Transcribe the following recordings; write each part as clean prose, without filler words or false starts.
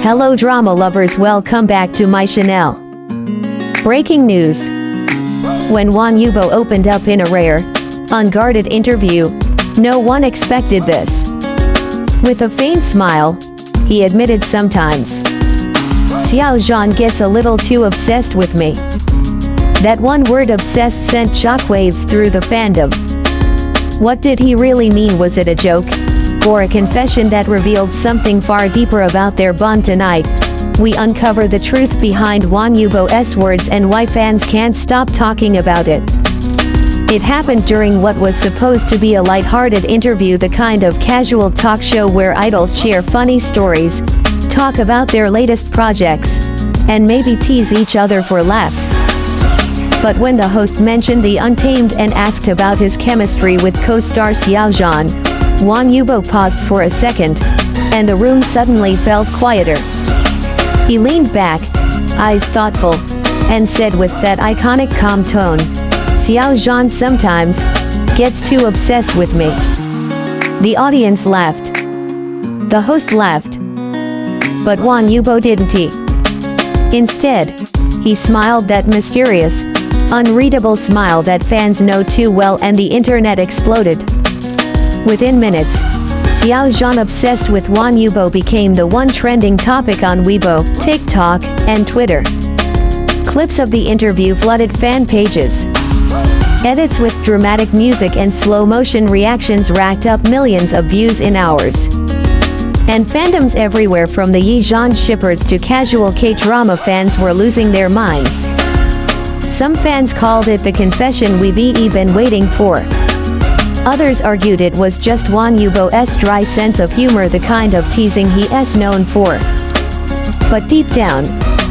Hello drama lovers, welcome back to my channel. Breaking news. When Wang Yibo opened up in a rare, unguarded interview, no one expected this. With a faint smile, he admitted sometimes Xiao Zhan gets a little too obsessed with me. That one word obsessed sent shockwaves through the fandom. What did he really mean? Was it a joke? Or a confession that revealed something far deeper about their bond? Tonight, we uncover the truth behind Wang Yibo's words and why fans can't stop talking about it. It happened during what was supposed to be a light-hearted interview, the kind of casual talk show where idols share funny stories, talk about their latest projects, and maybe tease each other for laughs. But when the host mentioned the Untamed and asked about his chemistry with co-star Xiao Zhan, Wang Yibo paused for a second, and the room suddenly felt quieter. He leaned back, eyes thoughtful, and said with that iconic calm tone, "Xiao Zhan sometimes gets too obsessed with me." The audience laughed. The host laughed. But Wang Yibo didn't. Instead, he smiled, that mysterious, unreadable smile that fans know too well, and the internet exploded. Within minutes, Xiao Zhan obsessed with Wang Yibo became the one trending topic on Weibo, TikTok, and Twitter. Clips of the interview flooded fan pages. Edits with dramatic music and slow-motion reactions racked up millions of views in hours. And fandoms everywhere, from the Zhan shippers to casual K-drama fans, were losing their minds. Some fans called it the confession we've been waiting for. Others argued it was just Wang Yibo's dry sense of humor, the kind of teasing he's known for. But deep down,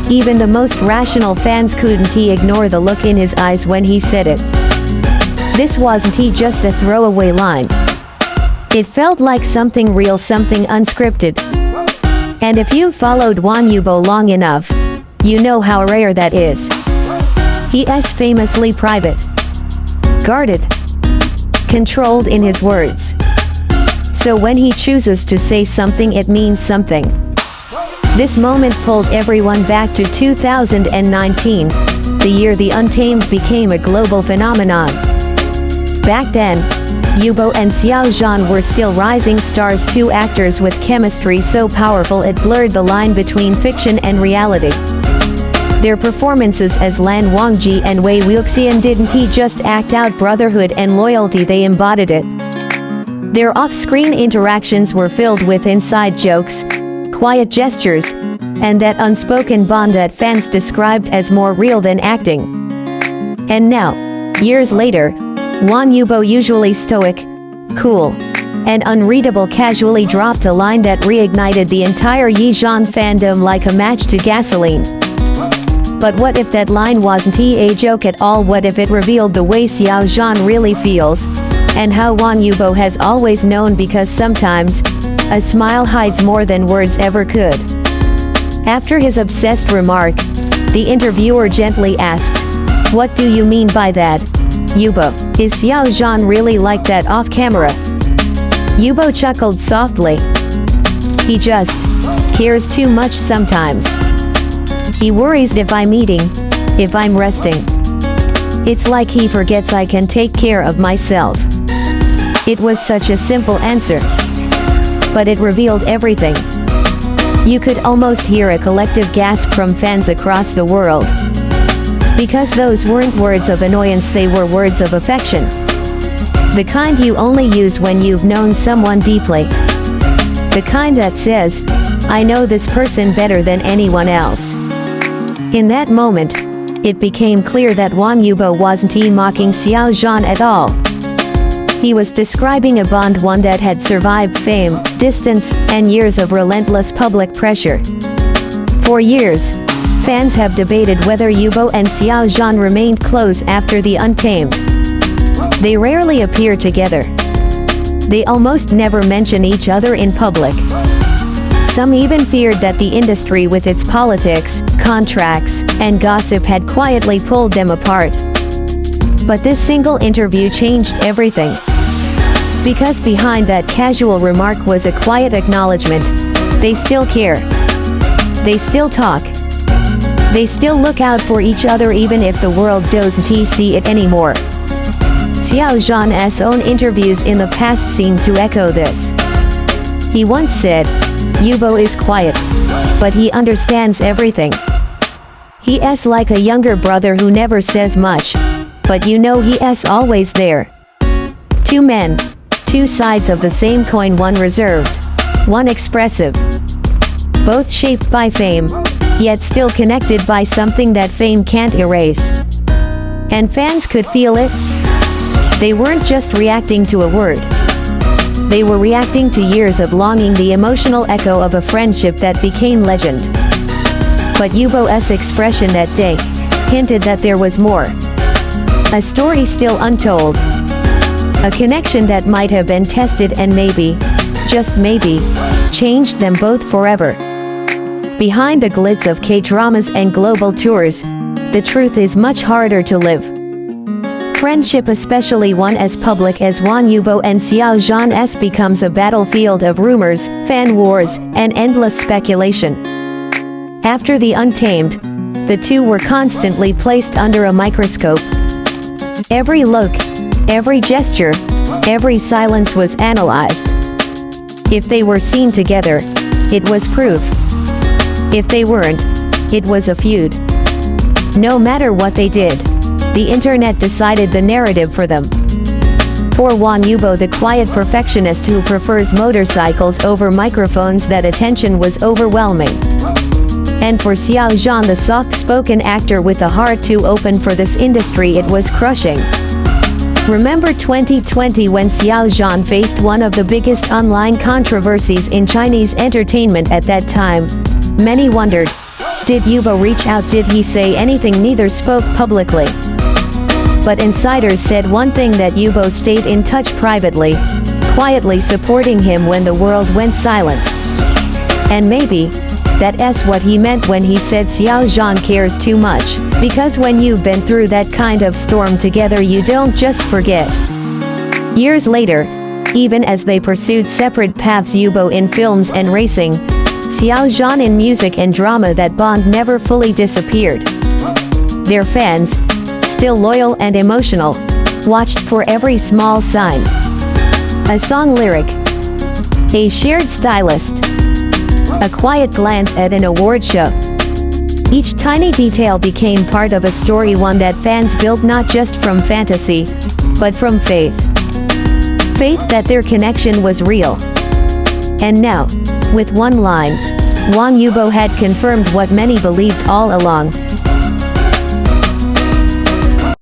even the most rational fans couldn't ignore the look in his eyes when he said it. This wasn't just a throwaway line. It felt like something real, something unscripted. And if you've followed Wang Yibo long enough, you know how rare that is. He is famously private, guarded, controlled in his words. So when he chooses to say something, it means something. This moment pulled everyone back to 2019, the year the Untamed became a global phenomenon. Back then, Yibo and Xiao Zhan were still rising stars, two actors with chemistry so powerful it blurred the line between fiction and reality. Their performances as Lan Wangji and Wei Wuxian didn't just act out brotherhood and loyalty, they embodied it. Their off-screen interactions were filled with inside jokes, quiet gestures, and that unspoken bond that fans described as more real than acting. And now, years later, Wang Yibo, usually stoic, cool, and unreadable, casually dropped a line that reignited the entire Zhan fandom like a match to gasoline. But what if that line wasn't a joke at all? What if it revealed the way Xiao Zhan really feels, and how Wang Yibo has always known? Because sometimes, a smile hides more than words ever could. After his obsessed remark, the interviewer gently asked, "What do you mean by that, Yibo? Is Xiao Zhan really like that off camera?" Yibo chuckled softly. "He just cares too much sometimes. He worries if I'm eating, if I'm resting. It's like he forgets I can take care of myself." It was such a simple answer, but it revealed everything. You could almost hear a collective gasp from fans across the world. Because those weren't words of annoyance, they were words of affection. The kind you only use when you've known someone deeply. The kind that says, "I know this person better than anyone else." In that moment, it became clear that Wang Yibo wasn't mocking Xiao Zhan at all. He was describing a bond, one that had survived fame, distance, and years of relentless public pressure. For years, fans have debated whether Yibo and Xiao Zhan remained close after the Untamed. They rarely appear together. They almost never mention each other in public. Some even feared that the industry, with its politics, contracts, and gossip, had quietly pulled them apart. But this single interview changed everything. Because behind that casual remark was a quiet acknowledgement, they still care. They still talk. They still look out for each other even if the world doesn't see it anymore. Xiao Zhan's own interviews in the past seem to echo this. He once said, "Yibo is quiet, but he understands everything. He's like a younger brother who never says much, but you know he's always there." Two men, two sides of the same coin, one reserved, one expressive. Both shaped by fame, yet still connected by something that fame can't erase. And fans could feel it. They weren't just reacting to a word. They were reacting to years of longing, the emotional echo of a friendship that became legend. But Yibo's expression that day hinted that there was more. A story still untold. A connection that might have been tested and maybe, just maybe, changed them both forever. Behind the glitz of K-dramas and global tours, the truth is much harder to live. Friendship, especially one as public as Wang Yibo and Xiao Zhan's, becomes a battlefield of rumors, fan wars, and endless speculation. After The Untamed, the two were constantly placed under a microscope. Every look, every gesture, every silence was analyzed. If they were seen together, it was proof. If they weren't, it was a feud. No matter what they did, the internet decided the narrative for them. For Wang Yibo, the quiet perfectionist who prefers motorcycles over microphones, that attention was overwhelming. And for Xiao Zhan, the soft-spoken actor with a heart too open for this industry, it was crushing. Remember 2020 when Xiao Zhan faced one of the biggest online controversies in Chinese entertainment at that time? Many wondered, did Yibo reach out? Did he say anything? Neither spoke publicly. But insiders said one thing, that Yibo stayed in touch privately, quietly supporting him when the world went silent. And maybe that's what he meant when he said Xiao Zhan cares too much, because when you've been through that kind of storm together, you don't just forget. Years later, even as they pursued separate paths, Yibo in films and racing, Xiao Zhan in music and drama, that bond never fully disappeared. Their fans, still loyal and emotional, watched for every small sign. A song lyric, a shared stylist, a quiet glance at an award show. Each tiny detail became part of a story, one that fans built not just from fantasy, but from faith. Faith that their connection was real. And now, with one line, Wang Yibo had confirmed what many believed all along.